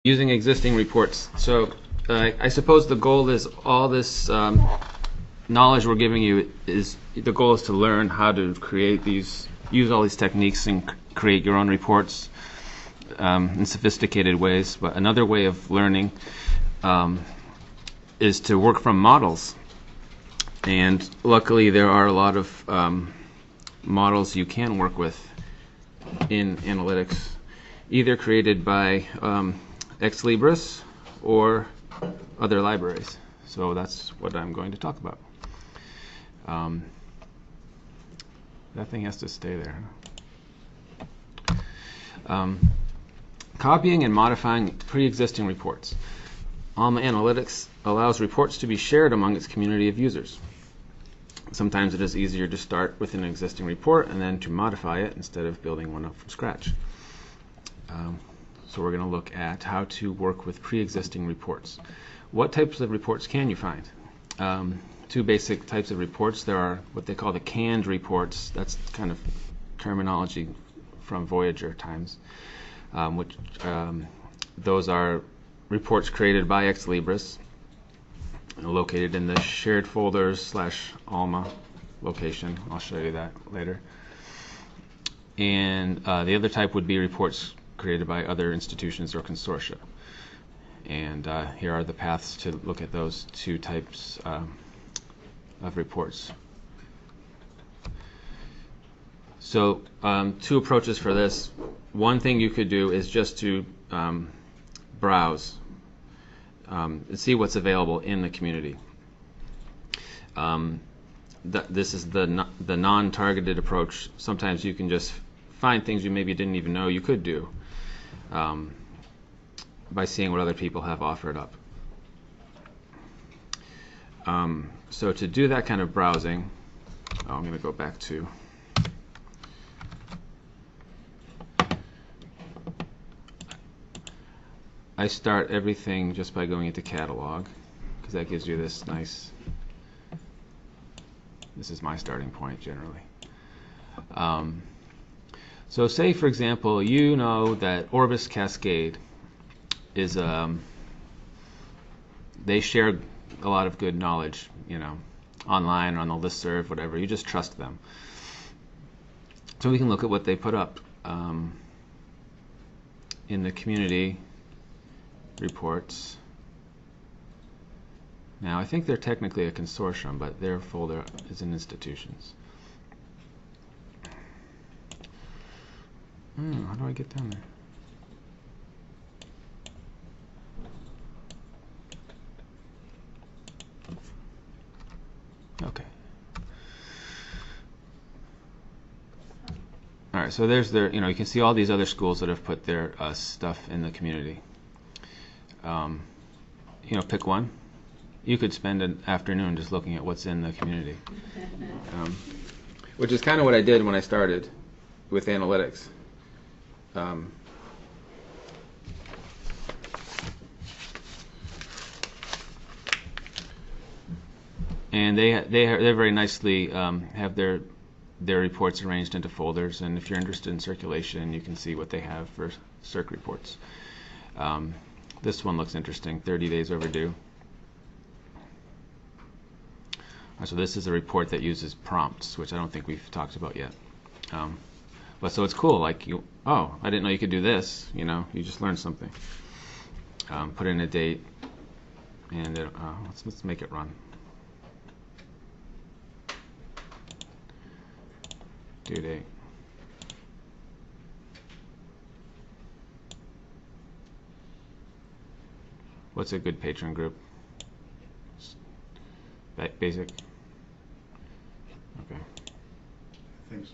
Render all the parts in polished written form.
using existing reports. So I suppose the goal is all this knowledge we're giving you is the goal is to learn how to create these, use all these techniques and create your own reports in sophisticated ways. But another way of learning is to work from models. And luckily there are a lot of models you can work with in analytics, either created by Ex Libris or other libraries. So that's what I'm going to talk about. That thing has to stay there. Copying and modifying pre-existing reports. Alma Analytics allows reports to be shared among its community of users. Sometimes it is easier to start with an existing report and then to modify it instead of building one up from scratch. So we're going to look at how to work with pre-existing reports. What types of reports can you find? Two basic types of reports. There are what they call the canned reports. That's kind of terminology from Voyager times. Those are reports created by Ex Libris, located in the shared folders /Alma location. I'll show you that later. And the other type would be reports created by other institutions or consortia. And here are the paths to look at those two types of reports. So two approaches for this. One thing you could do is just to browse and see what's available in the community. This is the non-targeted approach. Sometimes you can just find things you maybe didn't even know you could do by seeing what other people have offered up. So to do that kind of browsing, I'm going to go back to I start everything just by going into catalog, because that gives you this nice, this is my starting point generally. So say, for example, you know that Orbis Cascade is, they share a lot of good knowledge, you know, online or on the listserv, whatever. You just trust them. So we can look at what they put up in the community reports. Now, I think they're technically a consortium, but their folder is in institutions. How do I get down there? Okay. All right, so there's their, you know, you can see all these other schools that have put their stuff in the community. You know, pick one. You could spend an afternoon just looking at what's in the community, which is kind of what I did when I started with analytics. And they very nicely have their reports arranged into folders, and if you're interested in circulation, you can see what they have for circ reports. This one looks interesting, 30 days overdue. So this is a report that uses prompts, which I don't think we've talked about yet. But so it's cool, like you, oh, I didn't know you could do this, you know, you just learned something. Put in a date, and it, let's make it run. Due date. What's a good patron group? Basic? Okay. I think so.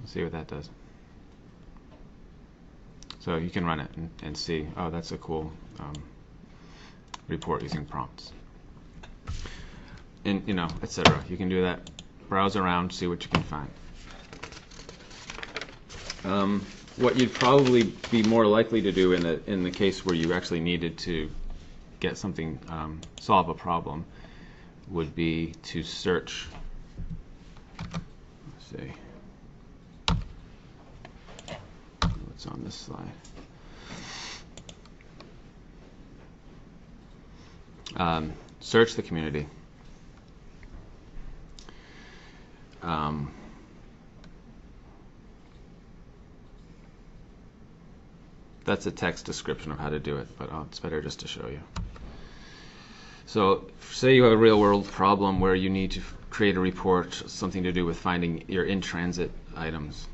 Let's see what that does. So you can run it and see, oh, that's a cool report using prompts. And, you know, etc. You can do that. Browse around, see what you can find. What you'd probably be more likely to do in the case where you actually needed to get something, solve a problem, would be to search. Let's see. on this slide. Search the community. That's a text description of how to do it, but it's better just to show you. So say you have a real-world problem where you need to create a report, something to do with finding your in-transit items,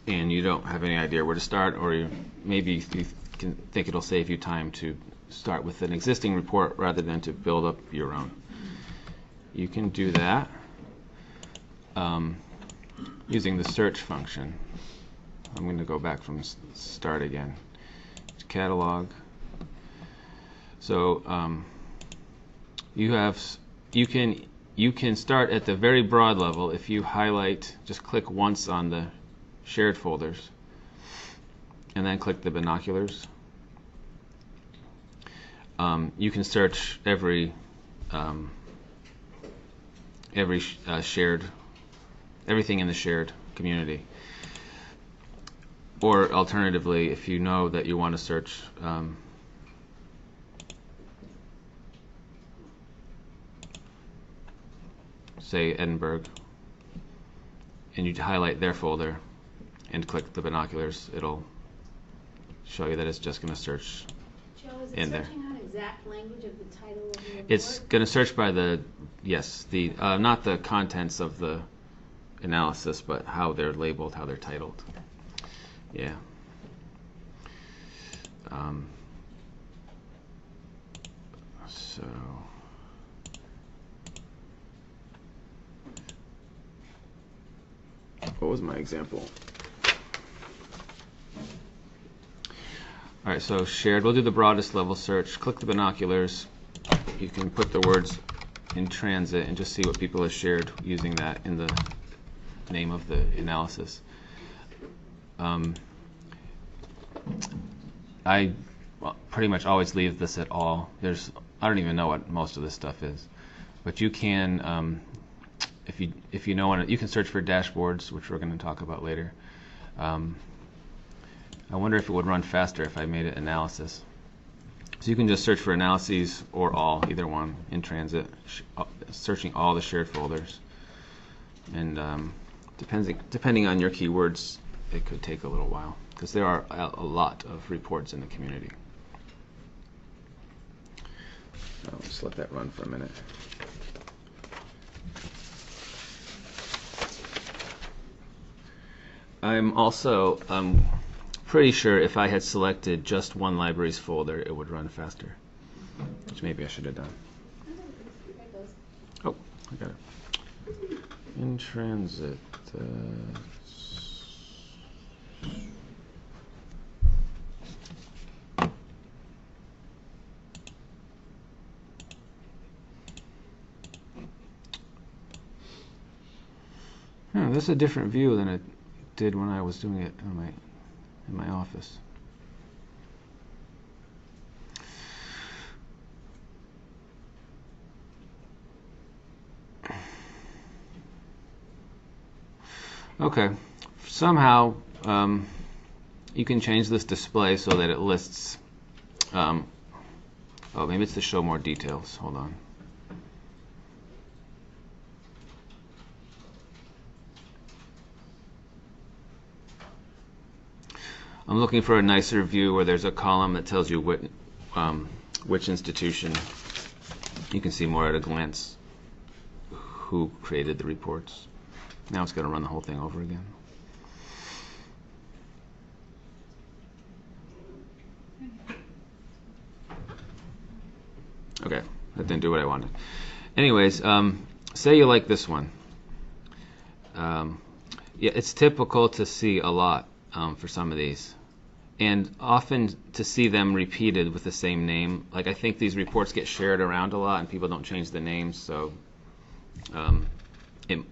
and you don't have any idea where to start, or maybe you can think it'll save you time to start with an existing report rather than to build up your own. You can do that using the search function. I'm going to go back from start again. Catalog. So you can start at the very broad level. If you highlight, just click once on the shared folders, and then click the binoculars. You can search everything in the shared community. Or alternatively, if you know that you want to search say Edinburgh, and you highlight their folder and click the binoculars, it'll show you that it's just going to search in there. Searching out exact language of the title of the report? It's going to search by the, yes, the not the contents of the analysis, but how they're labeled, how they're titled. Yeah. So what was my example? All right, so shared, we'll do the broadest level search. Click the binoculars. You can put the words in transit and just see what people have shared using that in the name of the analysis. I pretty much always leave this at all. I don't even know what most of this stuff is, but you can, if you know, you can search for dashboards, which we're going to talk about later. I wonder if it would run faster if I made it analysis. So you can just search for analyses or all, either one, in transit, searching all the shared folders. And depending on your keywords, it could take a little while, because there are a lot of reports in the community. I'll just let that run for a minute. I'm also pretty sure if I had selected just one libraries folder, it would run faster, which maybe I should have done. Oh, I got it. In transit. This is a different view than it did when I was doing it in my office. Okay, somehow you can change this display so that it lists, oh, maybe it's to show more details. Hold on. I'm looking for a nicer view where there's a column that tells you which institution. You can see more at a glance who created the reports. Now it's going to run the whole thing over again. Okay, that didn't do what I wanted. Anyways, say you like this one. Yeah, it's typical to see a lot for some of these, and often to see them repeated with the same name. Like, I think these reports get shared around a lot and people don't change the names, so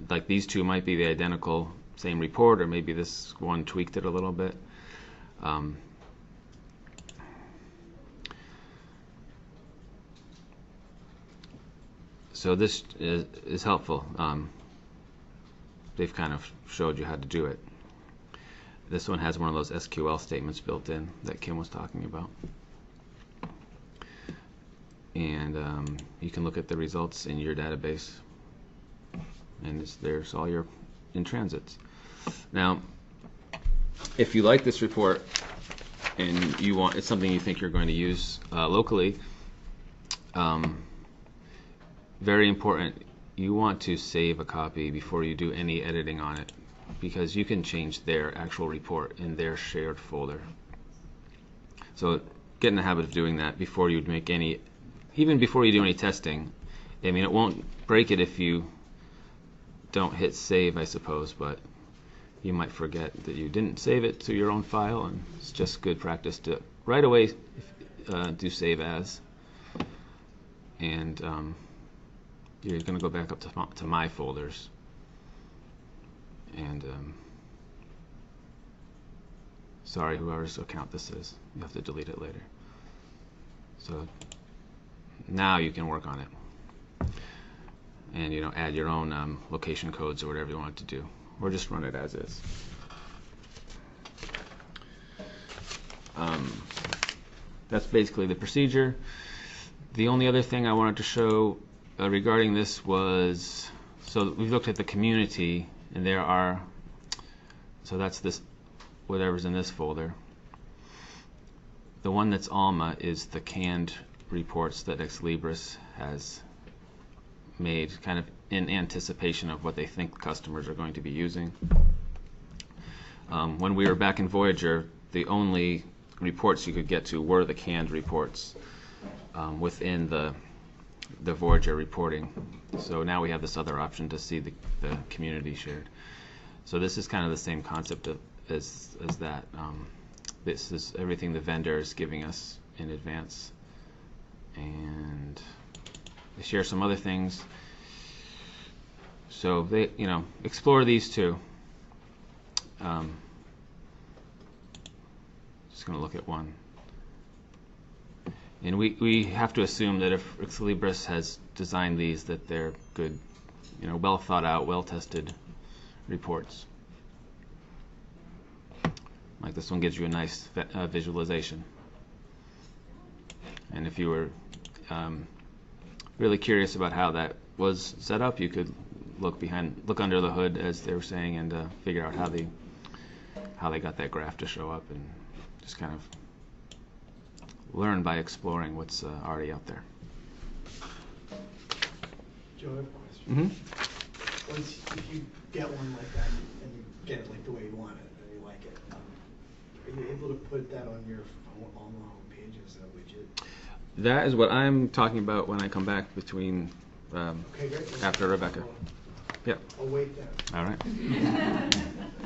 like these two might be the identical same report, or maybe this one tweaked it a little bit. So this is helpful. They've kind of showed you how to do it. This one has one of those SQL statements built in that Kim was talking about. And you can look at the results in your database. And there's all your in-transits. Now, if you like this report and it's something you think you're going to use locally, very important, you want to save a copy before you do any editing on it, because you can change their actual report in their shared folder. So get in the habit of doing that before you make any, even before you do any testing. I mean, it won't break it if you don't hit save, I suppose, but you might forget that you didn't save it to your own file, and it's just good practice to right away do save as. And you're going to go back up to my folders, and sorry, whoever's account this is, you have to delete it later. So now you can work on it, and add your own location codes or whatever you want to do, or just run it as is. That's basically the procedure. The only other thing I wanted to show regarding this was, so we've looked at the community, and so that's this, whatever's in this folder. The one that's Alma is the canned reports that Ex Libris has made kind of in anticipation of what they think customers are going to be using. When we were back in Voyager, the only reports you could get to were the canned reports within the Voyager reporting. So now we have this other option to see the community shared. So this is kind of the same concept as that. This is everything the vendor is giving us in advance. And they share some other things. So they, explore these two. Just going to look at one. And we have to assume that if Ex Libris has designed these, that they're good, well thought out, well tested reports. Like this one gives you a nice visualization. And if you were really curious about how that was set up, you could look under the hood, as they were saying, and figure out how they got that graph to show up, and just kind of learn by exploring what's already out there. Joe, I have a question. Mm-hmm. If you get one like that and you get it like the way you want it and you like it, are you able to put that on your on the home page as a widget? That is what I'm talking about when I come back between Okay, great. after Rebecca. Yep. I'll wait then. All right.